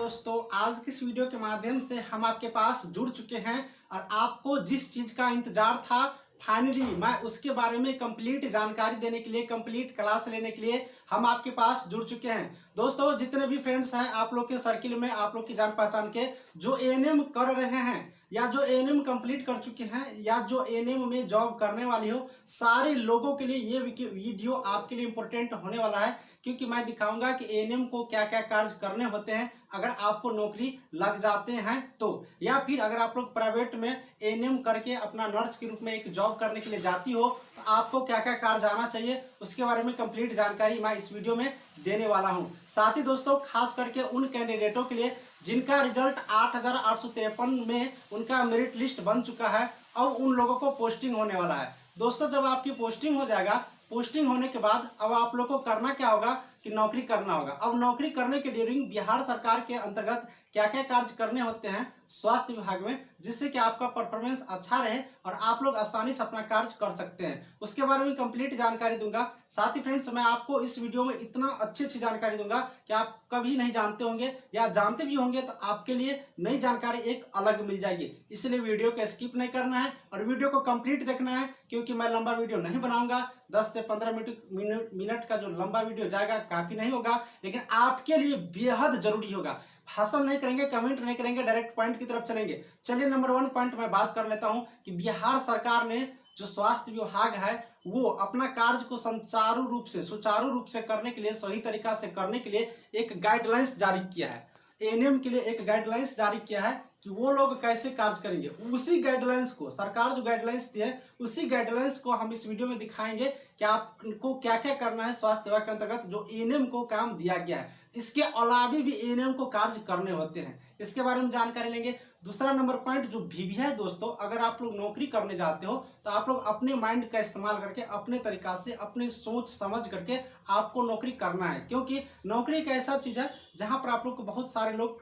दोस्तों, आज की इस वीडियो के माध्यम से हम आपके पास जुड़ चुके हैं और आपको जिस चीज का इंतजार था फाइनली मैं उसके बारे में कंप्लीट जानकारी देने के लिए, कंप्लीट क्लास लेने के लिए हम आपके पास जुड़ चुके हैं। दोस्तों, जितने भी फ्रेंड्स हैं आप लोग के सर्किल में, आप लोग की जान पहचान के जो एएनएम कर रहे हैं या जो एएनएम कंप्लीट कर चुके हैं या जो एएनएम में जॉब करने वाली हो, सारे लोगों के लिए ये वीडियो आपके लिए इंपॉर्टेंट होने वाला है, क्योंकि मैं दिखाऊंगा कि एएनएम को क्या क्या कार्य करने होते हैं अगर आपको नौकरी लग जाते हैं तो, या फिर अगर आप लोग प्राइवेट में एएनएम करके अपना नर्स के रूप में एक जॉब करने के लिए जाती हो तो आपको क्या क्या कार्य जाना चाहिए उसके बारे में कंप्लीट जानकारी मैं इस वीडियो में देने वाला हूं। साथ ही दोस्तों, खास करके उन कैंडिडेटों के लिए जिनका रिजल्ट 8853 में उनका मेरिट लिस्ट बन चुका है और उन लोगों को पोस्टिंग होने वाला है। दोस्तों, जब आपकी पोस्टिंग हो जाएगा, पोस्टिंग होने के बाद अब आप लोग को करना क्या होगा कि नौकरी करना होगा। अब नौकरी करने के ड्यूरिंग बिहार सरकार के अंतर्गत क्या क्या कार्य करने होते हैं स्वास्थ्य विभाग में, जिससे कि आपका परफॉर्मेंस अच्छा रहे और आप लोग आसानी से अपना कार्य कर सकते हैं, उसके बारे में कंप्लीट जानकारी दूंगा। साथ ही फ्रेंड्स, मैं आपको इस वीडियो में इतना अच्छी जानकारी दूंगा कि आप कभी नहीं जानते होंगे या जानते भी होंगे तो आपके लिए नई जानकारी एक अलग मिल जाएगी। इसलिए वीडियो को स्किप नहीं करना है और वीडियो को कंप्लीट देखना है, क्योंकि मैं लंबा वीडियो नहीं बनाऊंगा। 10 से 15 मिनट का जो लंबा वीडियो जाएगा काफी नहीं होगा, लेकिन आपके लिए बेहद जरूरी होगा। भाषण नहीं करेंगे, कमेंट नहीं करेंगे, डायरेक्ट पॉइंट की तरफ चलेंगे। चलिए, नंबर 1 पॉइंट मैं बात कर लेता हूं कि बिहार सरकार ने जो स्वास्थ्य विभाग है वो अपना कार्य को सुचारू रूप से करने के लिए, सही तरीका से करने के लिए एक गाइडलाइंस जारी किया है। एएनएम के लिए एक गाइडलाइंस जारी किया है कि वो लोग कैसे कार्य करेंगे। उसी गाइडलाइंस को, सरकार जो गाइडलाइंस दी है उसी गाइडलाइंस को हम इस वीडियो में दिखाएंगे कि आपको क्या क्या करना है स्वास्थ्य विभाग के अंतर्गत जो एएनएम को काम दिया गया है। इसके अलावा भी एएनएम को कार्य करने होते हैं, इसके बारे में जानकारी लेंगे। दूसरा नंबर पॉइंट जो भी है दोस्तों, अगर आप लोग नौकरी करने जाते हो तो आप लोग अपने माइंड का इस्तेमाल करके, अपने तरीका से, अपनी सोच समझ करके आपको नौकरी करना है, क्योंकि नौकरी एक ऐसा चीज है जहां पर आप लोग को बहुत सारे लोग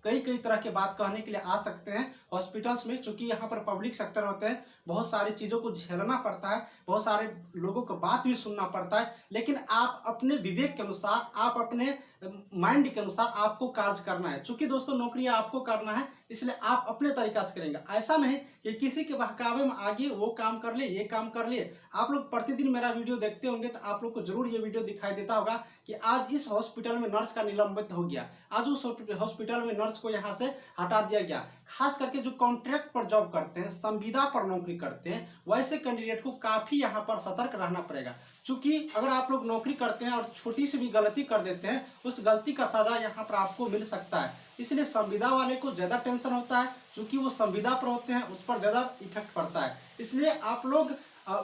कई तरह के बात कहने के लिए आ सकते हैं हॉस्पिटल्स में। चूंकि यहाँ पर पब्लिक सेक्टर होते हैं, बहुत सारी चीज़ों को झेलना पड़ता है, बहुत सारे लोगों को बात भी सुनना पड़ता है, लेकिन आप अपने विवेक के अनुसार, आप अपने माइंड के अनुसार आपको कार्य करना है। चूंकि दोस्तों नौकरी आपको करना है, इसलिए आप अपने तरीका से करेंगे। ऐसा नहीं कि किसी के बहकावे में आगे वो काम कर ले, ये काम कर ले। आप लोग प्रतिदिन मेरा वीडियो देखते होंगे तो आप लोग को जरूर ये वीडियो दिखाई देता होगा कि आज इस हॉस्पिटल में नर्स का निलंबित हो गया, आज उस हॉस्पिटल में नर्स को यहाँ से हटा दिया गया। खास करके जो कॉन्ट्रैक्ट पर जॉब करते हैं, संविदा पर नौकरी करते हैं, वैसे कैंडिडेट को काफी यहाँ पर सतर्क रहना पड़ेगा। चूंकि अगर आप लोग नौकरी करते हैं और छोटी सी भी गलती कर देते हैं, उस गलती का सजा यहाँ पर आपको मिल सकता है। इसलिए संविदा वाले को ज्यादा टेंशन होता है, चूंकि वो संविदा पर होते हैं, उस पर ज्यादा इफेक्ट पड़ता है। इसलिए आप लोग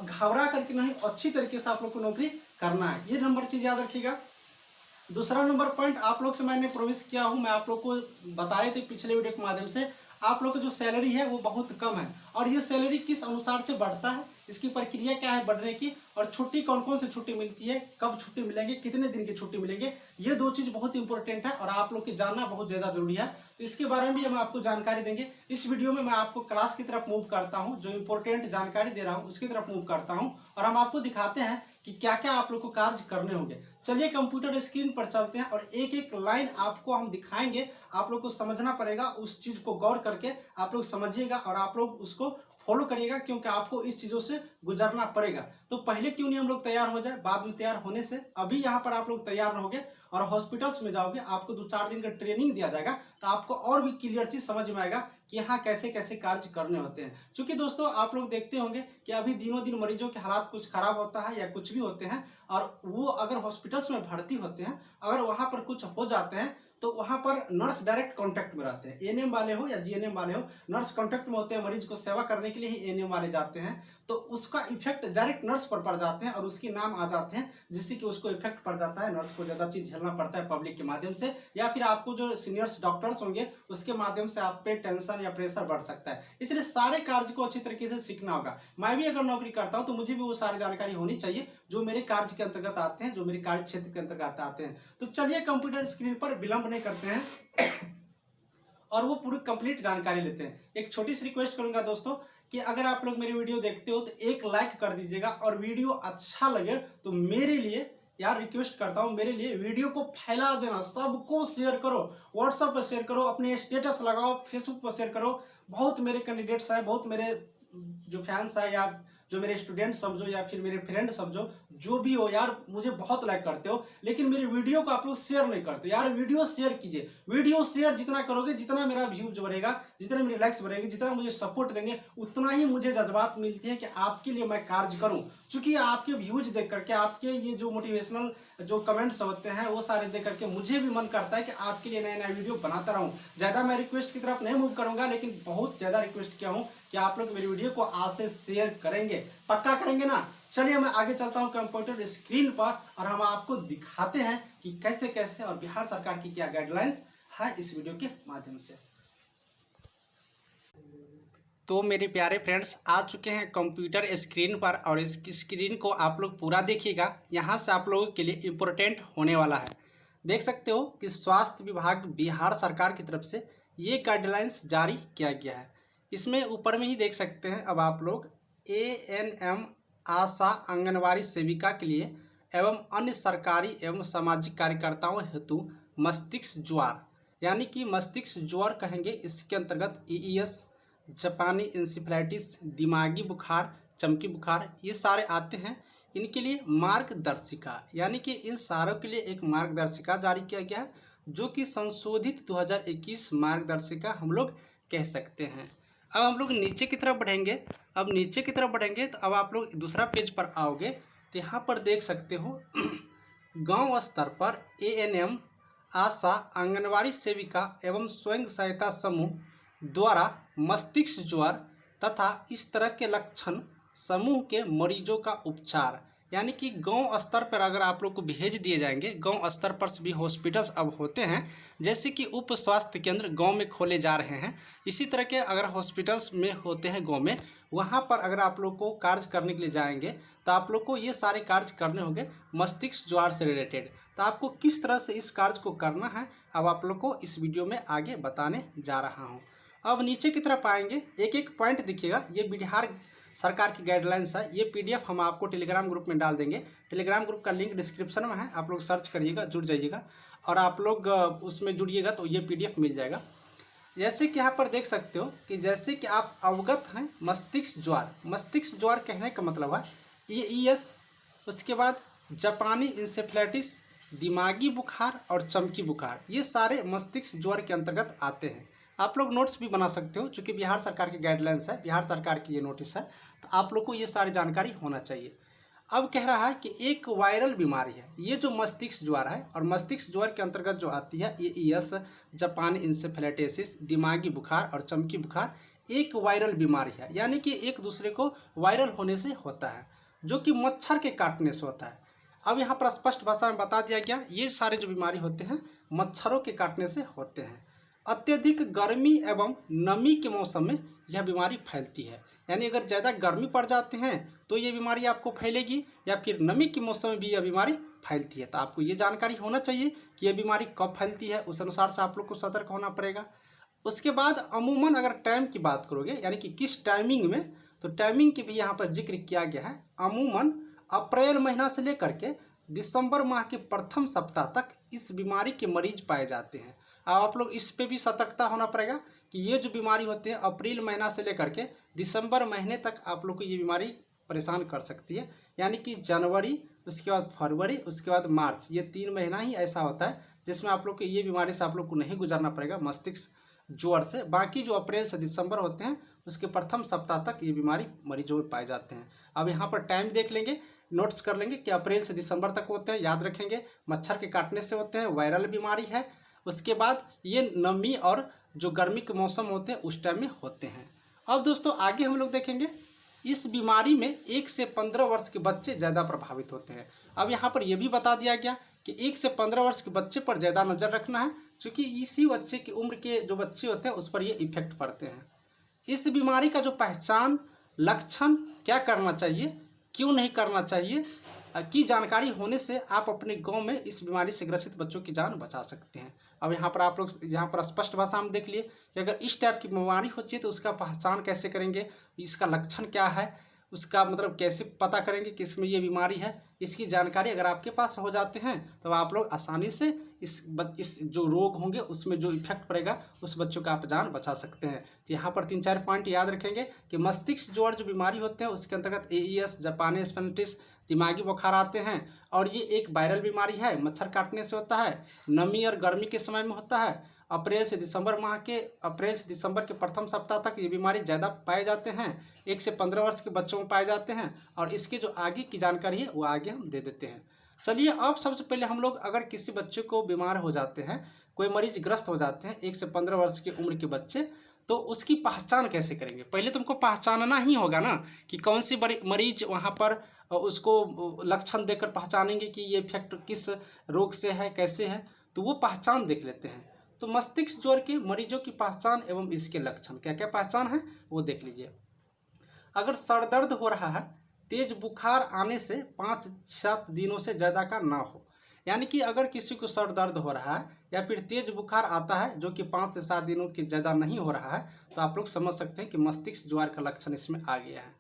घबरा करके नहीं, अच्छी तरीके से आप लोग को नौकरी करना है, ये नंबर चीज याद रखिएगा। दूसरा नंबर पॉइंट आप लोग से मैंने प्रोमिस किया हूं, मैं आप लोग को बताए थे पिछले वीडियो के माध्यम से, आप लोग की जो सैलरी है वो बहुत कम है और ये सैलरी किस अनुसार से बढ़ता है, इसकी प्रक्रिया क्या है बढ़ने की, और छुट्टी कौन कौन सी छुट्टी मिलती है, कब छुट्टी मिलेंगे, कितने दिन की छुट्टी मिलेंगे, ये 2 चीज बहुत इंपॉर्टेंट है और आप लोग की जानना बहुत ज्यादा जरूरी है। तो इसके बारे में भी हम आपको जानकारी देंगे। इस वीडियो में मैं आपको क्लास की तरफ मूव करता हूँ, जो इंपॉर्टेंट जानकारी दे रहा हूँ उसकी तरफ मूव करता हूँ और हम आपको दिखाते हैं कि क्या क्या आप लोग को कार्य करने होंगे। चलिए कंप्यूटर स्क्रीन पर चलते हैं और एक एक लाइन आपको हम दिखाएंगे। आप लोग को समझना पड़ेगा, उस चीज को गौर करके आप लोग समझिएगा और आप लोग उसको फॉलो करिएगा, क्योंकि आपको इस चीजों से गुजरना पड़ेगा। तो पहले क्यों नहीं हम लोग तैयार हो जाए, बाद में तैयार होने से अभी यहाँ पर आप लोग तैयार रहोगे और हॉस्पिटल्स में जाओगे, आपको 2-4 दिन का ट्रेनिंग दिया जाएगा, तो आपको और भी क्लियर चीज समझ में आएगा कि यहाँ कैसे कैसे कार्य करने होते हैं। क्योंकि दोस्तों आप लोग देखते होंगे कि अभी दिनों दिन मरीजों के हालात कुछ खराब होता है या कुछ भी होते हैं, और वो अगर हॉस्पिटल्स में भर्ती होते हैं, अगर वहाँ पर कुछ हो जाते हैं तो वहाँ पर नर्स डायरेक्ट कांटेक्ट में रहते हैं। एएनएम वाले हो या जीएनएम वाले हो, नर्स कांटेक्ट में होते हैं, मरीज को सेवा करने के लिए ही एएनएम वाले जाते हैं, तो उसका इफेक्ट डायरेक्ट नर्स पर पड़ जाते हैं और उसके नाम आ जाते हैं, जिससे कि उसको इफेक्ट पड़ जाता है। नर्स को ज़्यादा चीज़ झेलना पड़ता है पब्लिक के माध्यम से, या फिर आपको जो सीनियर्स डॉक्टर्स होंगे उसके माध्यम से आप पे टेंशन या प्रेशर बढ़ सकता है। इसलिए सारे कार्य को अच्छी तरीके से सीखना होगा। मैं भी अगर नौकरी करता हूँ तो मुझे भी वो सारी जानकारी होनी चाहिए जो मेरे कार्य के अंतर्गत आते हैं, जो मेरे कार्य क्षेत्र के अंतर्गत आते हैं। तो चलिए कंप्यूटर स्क्रीन पर विलंब नहीं करते हैं और वो पूरी कंप्लीट जानकारी लेते हैं। एक छोटी सी रिक्वेस्ट करूंगा दोस्तों कि अगर आप लोग मेरी वीडियो देखते हो तो एक लाइक कर दीजिएगा और वीडियो अच्छा लगे तो मेरे लिए यार रिक्वेस्ट करता हूँ, मेरे लिए वीडियो को फैला देना, सबको शेयर करो, व्हाट्सएप पर शेयर करो, अपने स्टेटस लगाओ, फेसबुक पर शेयर करो। बहुत मेरे कैंडिडेट्स हैं, बहुत मेरे जो फैंस हैं, या जो मेरे स्टूडेंट समझो या फिर मेरे फ्रेंड समझो, जो भी हो यार, मुझे बहुत लाइक करते हो, लेकिन मेरे वीडियो को आप लोग शेयर नहीं करते। यार वीडियो शेयर कीजिए, वीडियो शेयर जितना करोगे, जितना मेरा व्यूज बढ़ेगा, जितना मेरे लाइक्स बढ़ेंगे, जितना मुझे सपोर्ट देंगे, उतना ही मुझे जज्बात मिलती है कि आपके लिए मैं कार्य करूं। चूंकि आपके व्यूज देख करके, आपके ये जो मोटिवेशनल जो कमेंट्स होते हैं वो सारे देख करके मुझे भी मन करता है कि आपके लिए नया नया वीडियो बनाता रहूं। ज़्यादा मैं रिक्वेस्ट की तरफ नहीं मूव करूंगा, लेकिन बहुत ज़्यादा रिक्वेस्ट किया हूं कि आप लोग मेरी वीडियो को आज से शेयर करेंगे, पक्का करेंगे ना। चलिए मैं आगे चलता हूं कंप्यूटर स्क्रीन पर और हम आपको दिखाते हैं कि कैसे कैसे और बिहार सरकार की क्या गाइडलाइंस है इस वीडियो के माध्यम से। तो मेरे प्यारे फ्रेंड्स आ चुके हैं कंप्यूटर स्क्रीन पर, और इस स्क्रीन को आप लोग पूरा देखिएगा। यहाँ से आप लोगों के लिए इम्पोर्टेंट होने वाला है। देख सकते हो कि स्वास्थ्य विभाग बिहार सरकार की तरफ से ये गाइडलाइंस जारी किया गया है। इसमें ऊपर में ही देख सकते हैं, अब आप लोग ANM आशा आंगनवाड़ी सेविका के लिए एवं अन्य सरकारी एवं सामाजिक कार्यकर्ताओं हेतु मस्तिष्क ज्वर, यानी कि मस्तिष्क ज्वर कहेंगे, इसके अंतर्गत EES, जापानी इंसेफेलाइटिस, दिमागी बुखार, चमकी बुखार, ये सारे आते हैं। इनके लिए मार्गदर्शिका, यानी कि इन सारों के लिए एक मार्गदर्शिका जारी किया गया है, जो कि संशोधित 2021 मार्गदर्शिका हम लोग कह सकते हैं। अब हम लोग नीचे की तरफ बढ़ेंगे। अब नीचे की तरफ बढ़ेंगे तो अब आप लोग दूसरा पेज पर आओगे तो यहाँ पर देख सकते हो गांव स्तर पर ANM आशा आंगनवाड़ी सेविका एवं स्वयं सहायता समूह द्वारा मस्तिष्क ज्वर तथा इस तरह के लक्षण समूह के मरीजों का उपचार, यानी कि गांव स्तर पर अगर आप लोग को भेज दिए जाएंगे, गांव स्तर पर भी हॉस्पिटल्स अब होते हैं, जैसे कि उप स्वास्थ्य केंद्र गांव में खोले जा रहे हैं, इसी तरह के अगर हॉस्पिटल्स में होते हैं गांव में, वहां पर अगर आप लोग को कार्य करने के लिए जाएंगे तो आप लोग को ये सारे कार्य करने होंगे मस्तिष्क ज्वर से रिलेटेड। तो आपको किस तरह से इस कार्य को करना है अब आप लोग को इस वीडियो में आगे बताने जा रहा हूँ। अब नीचे की तरफ आएंगे, एक एक पॉइंट दिखिएगा। ये बिहार सरकार की गाइडलाइंस है, ये PDF हम आपको टेलीग्राम ग्रुप में डाल देंगे। टेलीग्राम ग्रुप का लिंक डिस्क्रिप्शन में है, आप लोग सर्च करिएगा, जुड़ जाइएगा और आप लोग उसमें जुड़िएगा तो ये PDF मिल जाएगा। जैसे कि यहाँ पर देख सकते हो कि जैसे कि आप अवगत हैं, मस्तिष्क ज्वर कहने का मतलब है EES, उसके बाद जापानी इंसेफेलाइटिस, दिमागी बुखार और चमकी बुखार, ये सारे मस्तिष्क ज्वर के अंतर्गत आते हैं। आप लोग नोट्स भी बना सकते हो, चूँकि बिहार सरकार की गाइडलाइंस है, बिहार सरकार की ये नोटिस है, तो आप लोग को ये सारी जानकारी होना चाहिए। अब कह रहा है कि एक वायरल बीमारी है ये जो मस्तिष्क ज्वर है, और मस्तिष्क ज्वर के अंतर्गत जो आती है EES, जापानी इंसेफेलाइटिस, दिमागी बुखार और चमकी बुखार, एक वायरल बीमारी है, यानी कि एक दूसरे को वायरल होने से होता है, जो कि मच्छर के काटने से होता है। अब यहाँ पर स्पष्ट भाषा में बता दिया गया, ये सारे जो बीमारी होते हैं मच्छरों के काटने से होते हैं। अत्यधिक गर्मी एवं नमी के मौसम में यह बीमारी फैलती है, यानी अगर ज़्यादा गर्मी पड़ जाते हैं तो ये बीमारी आपको फैलेगी, या फिर नमी के मौसम में भी यह बीमारी फैलती है। तो आपको ये जानकारी होना चाहिए कि यह बीमारी कब फैलती है, उस अनुसार से आप लोग को सतर्क होना पड़ेगा। उसके बाद अमूमन अगर टाइम की बात करोगे, यानी कि किस टाइमिंग में, तो टाइमिंग की भी यहाँ पर जिक्र किया गया है। अमूमन अप्रैल महीना से लेकर के दिसंबर माह के प्रथम सप्ताह तक इस बीमारी के मरीज पाए जाते हैं। अब आप लोग इस पे भी सतर्कता होना पड़ेगा कि ये जो बीमारी होती है अप्रैल महीना से लेकर के दिसंबर महीने तक आप लोग को ये बीमारी परेशान कर सकती है, यानी कि जनवरी, उसके बाद फरवरी, उसके बाद मार्च, ये 3 महीना ही ऐसा होता है जिसमें आप लोग को ये बीमारी से आप लोग को नहीं गुजरना पड़ेगा मस्तिष्क ज्वर से। बाकी जो अप्रैल से दिसंबर होते हैं उसके प्रथम सप्ताह तक ये बीमारी मरीजों में पाए जाते हैं। अब यहाँ पर टाइम देख लेंगे, नोट्स कर लेंगे कि अप्रैल से दिसंबर तक होते हैं, याद रखेंगे, मच्छर के काटने से होते हैं, वायरल बीमारी है। उसके बाद ये नमी और जो गर्मी के मौसम होते हैं उस टाइम में होते हैं। अब दोस्तों आगे हम लोग देखेंगे, इस बीमारी में 1 से 15 वर्ष के बच्चे ज़्यादा प्रभावित होते हैं। अब यहाँ पर यह भी बता दिया गया कि 1 से 15 वर्ष के बच्चे पर ज़्यादा नज़र रखना है, क्योंकि इसी बच्चे की उम्र के जो बच्चे होते हैं उस पर ये इफेक्ट पड़ते हैं। इस बीमारी का जो पहचान, लक्षण, क्या करना चाहिए, क्यों नहीं करना चाहिए की जानकारी होने से आप अपने गांव में इस बीमारी से ग्रसित बच्चों की जान बचा सकते हैं। अब यहाँ पर आप लोग यहाँ पर स्पष्ट भाषा में देख लिए कि अगर इस टाइप की बीमारी होती है तो उसका पहचान कैसे करेंगे, इसका लक्षण क्या है, उसका मतलब कैसे पता करेंगे कि इसमें ये बीमारी है, इसकी जानकारी अगर आपके पास हो जाते हैं तो आप लोग आसानी से इस जो रोग होंगे उसमें जो इफेक्ट पड़ेगा उस बच्चों का आप जान बचा सकते हैं। तो यहाँ पर 3-4 पॉइंट याद रखेंगे कि मस्तिष्क ज्वर जो बीमारी होते हैं उसके अंतर्गत एईएस, जापानी एन्सेफेलाइटिस, दिमागी बुखार आते हैं और ये एक वायरल बीमारी है, मच्छर काटने से होता है, नमी और गर्मी के समय में होता है। अप्रैल से दिसंबर के प्रथम सप्ताह तक ये बीमारी ज़्यादा पाए जाते हैं। 1 से 15 वर्ष के बच्चों में पाए जाते हैं और इसकी जो आगे की जानकारी है वो आगे हम दे देते हैं। चलिए अब सबसे पहले हम लोग अगर किसी बच्चे को बीमार हो जाते हैं, कोई मरीज ग्रस्त हो जाते हैं 1 से 15 वर्ष की उम्र के बच्चे, तो उसकी पहचान कैसे करेंगे। पहले तुमको पहचानना ही होगा ना कि कौन सी मरीज वहाँ पर उसको लक्षण देखकर पहचानेंगे कि ये इफेक्ट किस रोग से है, कैसे है, तो वो पहचान देख लेते हैं। तो मस्तिष्क ज्वर के मरीजों की पहचान एवं इसके लक्षण क्या क्या पहचान है वो देख लीजिए। अगर सर दर्द हो रहा है, तेज बुखार आने से 5-7 दिनों से ज़्यादा का ना हो, यानी कि अगर किसी को सर दर्द हो रहा है या फिर तेज बुखार आता है जो कि 5 से 7 दिनों के ज़्यादा नहीं हो रहा है, तो आप लोग समझ सकते हैं कि मस्तिष्क ज्वर का लक्षण इसमें आ गया है।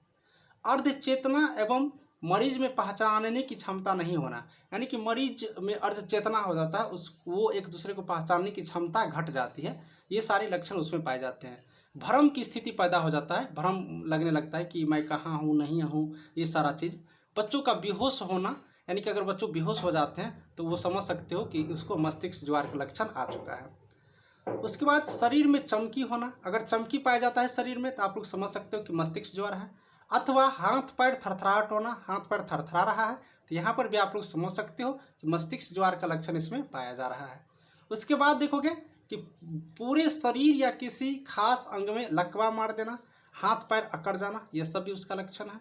अर्ध चेतना एवं मरीज में पहचानने की क्षमता नहीं होना, यानी कि मरीज में अर्ध चेतना हो जाता है, वो एक दूसरे को पहचानने की क्षमता घट जाती है, ये सारे लक्षण उसमें पाए जाते हैं। भ्रम की स्थिति पैदा हो जाता है, भ्रम लगने लगता है कि मैं कहाँ हूँ नहीं हूँ, ये सारा चीज़। बच्चों का बेहोश होना, यानी कि अगर बच्चों बेहोश हो जाते हैं तो वो समझ सकते हो कि उसको मस्तिष्क ज्वर का लक्षण आ चुका है। उसके बाद शरीर में चमकी होना, अगर चमकी पाया जाता है शरीर में तो आप लोग समझ सकते हो कि मस्तिष्क ज्वर है। अथवा हाथ पैर थरथराहट होना, हाथ पैर थरथरा रहा है, तो यहाँ पर भी आप लोग समझ सकते हो कि मस्तिष्क ज्वर का लक्षण इसमें पाया जा रहा है। उसके बाद देखोगे कि पूरे शरीर या किसी खास अंग में लकवा मार देना, हाथ पैर अकड़ जाना, यह सब भी उसका लक्षण है।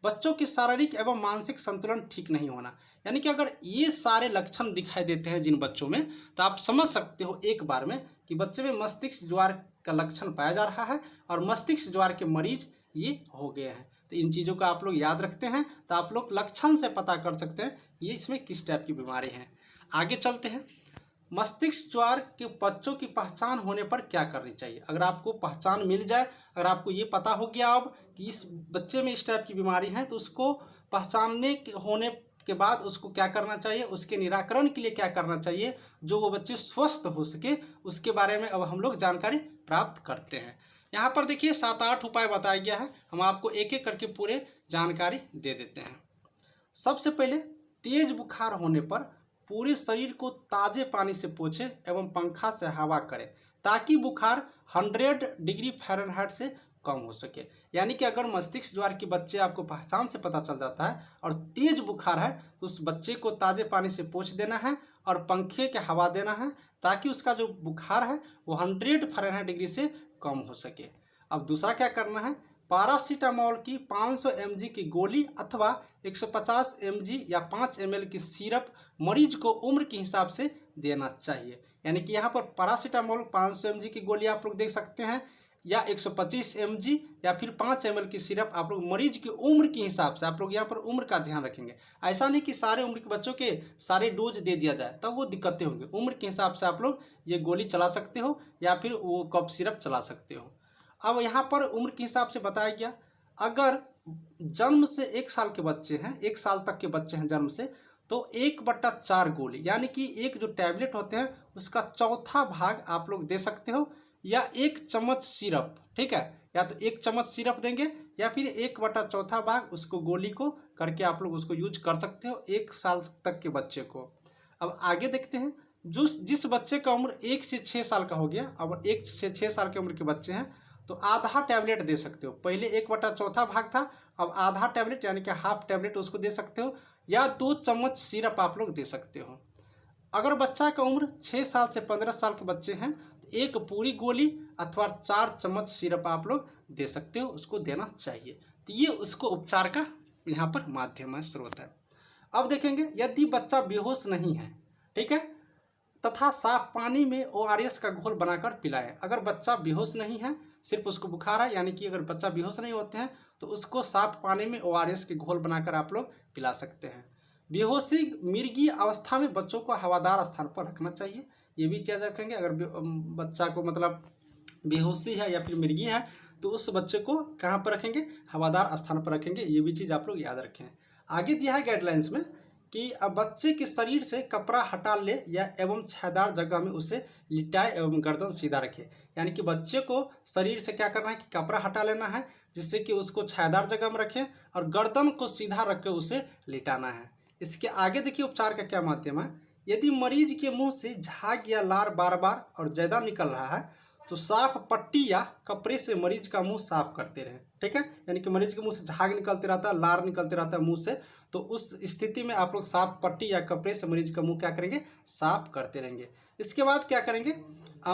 बच्चों की शारीरिक एवं मानसिक संतुलन ठीक नहीं होना, यानी कि अगर ये सारे लक्षण दिखाई देते हैं जिन बच्चों में, तो आप समझ सकते हो एक बार में कि बच्चे में मस्तिष्क ज्वर का लक्षण पाया जा रहा है और मस्तिष्क ज्वर के मरीज ये हो गए हैं। तो इन चीज़ों का आप लोग याद रखते हैं तो आप लोग लक्षण से पता कर सकते हैं ये इसमें किस टाइप की बीमारी है। आगे चलते हैं, मस्तिष्क ज्वर के बच्चों की पहचान होने पर क्या करनी चाहिए। अगर आपको पहचान मिल जाए, अगर आपको ये पता हो गया अब कि इस बच्चे में इस टाइप की बीमारी है, तो उसको पहचानने होने के बाद उसको क्या करना चाहिए, उसके निराकरण के लिए क्या करना चाहिए, जो वो बच्चे स्वस्थ हो सके, उसके बारे में अब हम लोग जानकारी प्राप्त करते हैं। यहाँ पर देखिए 7-8 उपाय बताया गया है, हम आपको एक एक करके पूरे जानकारी दे देते हैं। सबसे पहले तेज बुखार होने पर पूरे शरीर को ताजे पानी से पोछे एवं पंखा से हवा करें ताकि बुखार 100 डिग्री फ़ारेनहाइट से कम हो सके। यानी कि अगर मस्तिष्क ज्वर के बच्चे आपको पहचान से पता चल जाता है और तेज बुखार है तो उस बच्चे को ताजे पानी से पोंछ देना है और पंखे के हवा देना है ताकि उसका जो बुखार है वो 100 फ़ारेनहाइट डिग्री से कम हो सके। अब दूसरा क्या करना है, पैरासीटामोल की 500 mg की गोली अथवा 150 mg या 5 ml की सिरप मरीज को उम्र के हिसाब से देना चाहिए। यानी कि यहाँ पर पैरासीटामोल 500 mg की गोली आप लोग देख सकते हैं या 125 mg या फिर 5 ml की सिरप आप लोग मरीज की उम्र के हिसाब से, आप लोग यहाँ पर उम्र का ध्यान रखेंगे। ऐसा नहीं कि सारे उम्र के बच्चों के सारे डोज दे दिया जाए, तब वो दिक्कतें होंगी। उम्र के हिसाब से आप लोग ये गोली चला सकते हो या फिर वो कफ सिरप चला सकते हो। अब यहाँ पर उम्र के हिसाब से बताया गया, अगर जन्म से 1 साल के बच्चे हैं, 1 साल तक के बच्चे हैं जन्म से, तो 1/4 गोली यानी कि एक जो टैबलेट होते हैं उसका चौथा भाग आप लोग दे सकते हो या 1 चम्मच सिरप, ठीक है, या तो 1 चम्मच सिरप देंगे या फिर 1/4 भाग उसको गोली को करके आप लोग उसको यूज कर सकते हो 1 साल तक के बच्चे को। अब आगे देखते हैं, जिस बच्चे का उम्र 1 से 6 साल का हो गया, अब 1 से 6 साल की उम्र के बच्चे हैं तो आधा टैबलेट दे सकते हो। पहले 1/4 भाग था, अब आधा टैबलेट यानी कि हाफ टैबलेट उसको दे सकते हो या 2 चम्मच सिरप आप लोग दे सकते हो। अगर बच्चा का उम्र 6 साल से 15 साल के बच्चे हैं तो 1 पूरी गोली अथवा 4 चम्मच सिरप आप लोग दे सकते हो, उसको देना चाहिए। तो ये उसको उपचार का यहाँ पर माध्यम है, स्रोत है। अब देखेंगे, यदि बच्चा बेहोश नहीं है, ठीक है, तथा साफ पानी में ORS का घोल बनाकर पिलाएं। अगर बच्चा बेहोश नहीं है, सिर्फ उसको बुखार है, यानी कि अगर बच्चा बेहोश नहीं होते हैं तो उसको साफ पानी में ORS के घोल बनाकर आप लोग पिला सकते हैं। बेहोशी मिर्गी अवस्था में बच्चों को हवादार स्थान पर रखना चाहिए, ये भी चीज़ रखेंगे। अगर बच्चा को मतलब बेहोशी है या फिर मिर्गी है तो उस बच्चे को कहाँ पर रखेंगे, हवादार स्थान पर रखेंगे। ये भी चीज़ आप लोग याद रखें। आगे दिया है गाइडलाइंस में कि अब बच्चे के शरीर से कपड़ा हटा ले या एवं छायादार जगह में उसे लिटाए एवं गर्दन सीधा रखे। यानी कि बच्चे को शरीर से क्या करना है कि कपड़ा हटा लेना है, जिससे कि उसको छायादार जगह में रखें और गर्दन को सीधा रख कर उसे लिटाना है। इसके आगे देखिए उपचार का क्या माध्यम है। यदि मरीज के मुंह से झाग या लार बार बार और ज़्यादा निकल रहा है तो साफ पट्टी या कपड़े से मरीज का मुंह साफ करते रहें। ठीक है, यानी कि मरीज के मुंह से झाग निकलते रहता है, लार निकलते रहता है मुंह से, तो उस स्थिति में आप लोग साफ पट्टी या कपड़े से मरीज का मुंह क्या करेंगे, साफ करते रहेंगे। इसके बाद क्या करेंगे,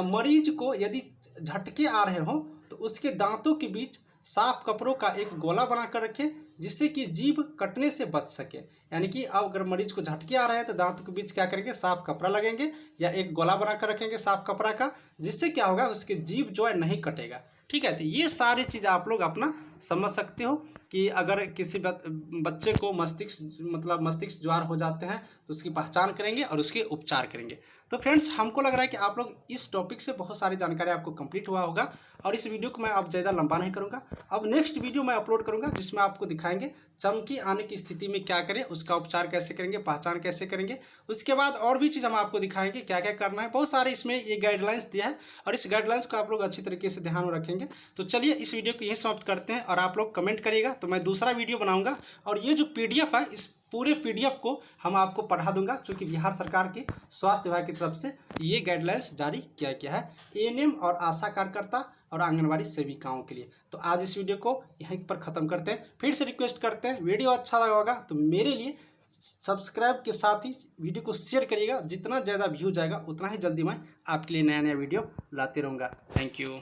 मरीज को यदि झटके आ रहे हो तो उसके दांतों के बीच साफ कपड़ों का एक गोला बनाकर रखें, जिससे कि जीभ कटने से बच सके। यानी कि अब अगर मरीज को झटके आ रहे हैं तो दांतों के बीच क्या करेंगे, साफ कपड़ा लगेंगे या एक गोला बनाकर रखेंगे साफ कपड़ा का, जिससे क्या होगा, उसकी जीभ जो है नहीं कटेगा। ठीक है, तो ये सारी चीज़ आप लोग अपना समझ सकते हो कि अगर किसी बच्चे को मस्तिष्क ज्वार हो जाते हैं तो उसकी पहचान करेंगे और उसके उपचार करेंगे। तो फ्रेंड्स, हमको लग रहा है कि आप लोग इस टॉपिक से बहुत सारी जानकारी आपको कंप्लीट हुआ होगा और इस वीडियो को मैं अब ज़्यादा लंबा नहीं करूँगा। अब नेक्स्ट वीडियो मैं अपलोड करूँगा जिसमें आपको दिखाएंगे चमकी आने की स्थिति में क्या करें, उसका उपचार कैसे करेंगे, पहचान कैसे करेंगे। उसके बाद और भी चीज़ हम आपको दिखाएंगे क्या क्या करना है। बहुत सारे इसमें ये गाइडलाइंस दिया है और इस गाइडलाइंस को आप लोग अच्छी तरीके से ध्यान में रखेंगे। तो चलिए इस वीडियो को यहीं समाप्त करते हैं और आप लोग कमेंट करिएगा तो मैं दूसरा वीडियो बनाऊँगा और ये जो PDF है इस पूरे PDF को हम आपको पढ़ा दूंगा, क्योंकि बिहार सरकार के स्वास्थ्य विभाग की तरफ से ये गाइडलाइंस जारी किया गया है ANM और आशा कार्यकर्ता और आंगनबाड़ी सेविकाओं के लिए। तो आज इस वीडियो को यहीं पर ख़त्म करते हैं। फिर से रिक्वेस्ट करते हैं, वीडियो अच्छा लगा होगा तो मेरे लिए सब्सक्राइब के साथ ही वीडियो को शेयर करिएगा। जितना ज़्यादा व्यू जाएगा उतना ही जल्दी मैं आपके लिए नया नया वीडियो लाते रहूँगा। Thank you.